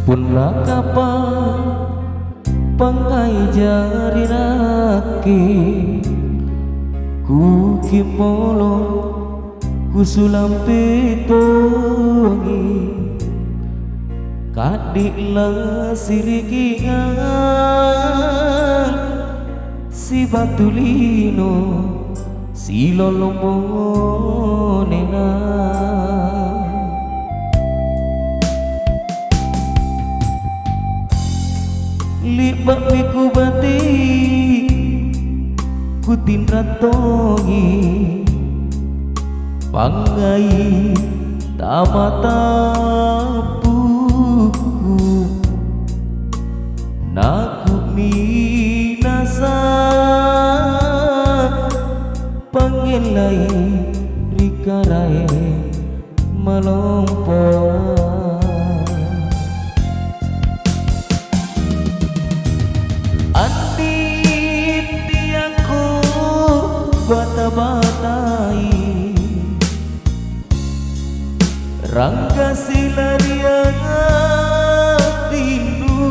Punna kapan pangai jarinake ku kimolo ku sulampe tongi kadiklah sirikingan si batulino si lolomonena libak miku bati ku tinratongi pangai tamatapuku naku minasa pangelai rikarai melompoa aditiaku bata-batai rangga silariang tindu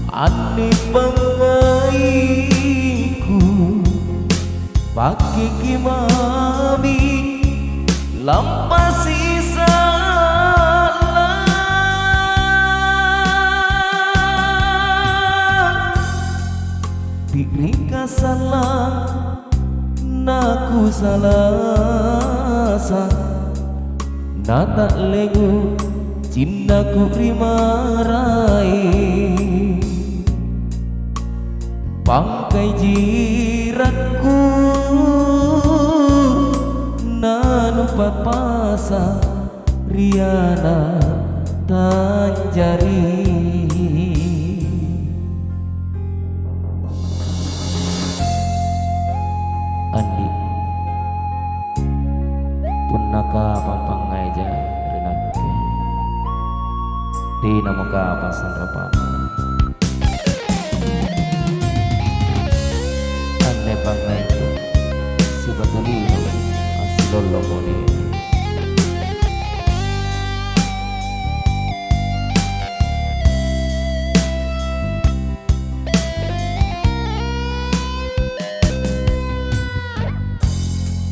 ane pangaiku pakai kimami lampasi Tika salah, naku salah nata legu cintaku rimarai pangkai jiratku nanu papasa riana tanjari Andi punaka papangai ja renake di namaka pasan rapana ane pangai itu si batulino asilolo moni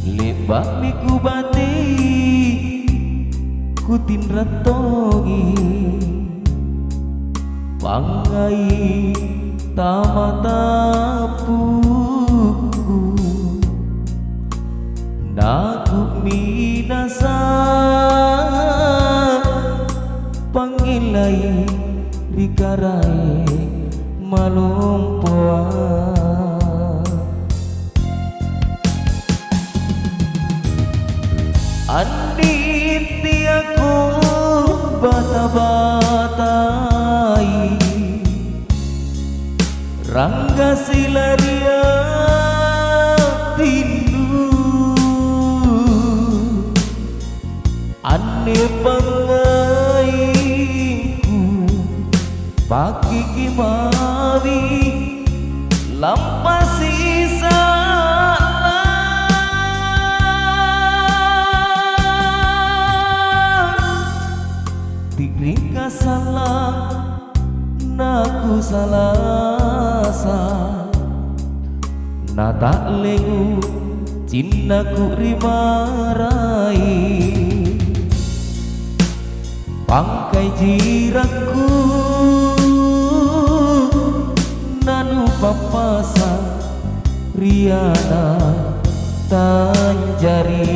lebak miku bati ku tinratongi pangai tamatapuku naku minasa pangilai rikarai malompoa aditiaku bata-batai rangga silaria tindu ane pangaiku paki kimawi lampasi Tika salah, naku salah nata legu cintaku rimarai pangkai jiratku nanu papasa riana tanjari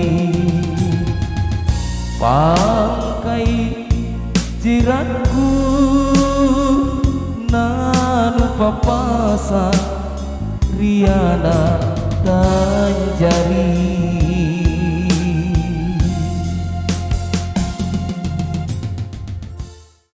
pangkai jiratku nanu papasa riana tanjari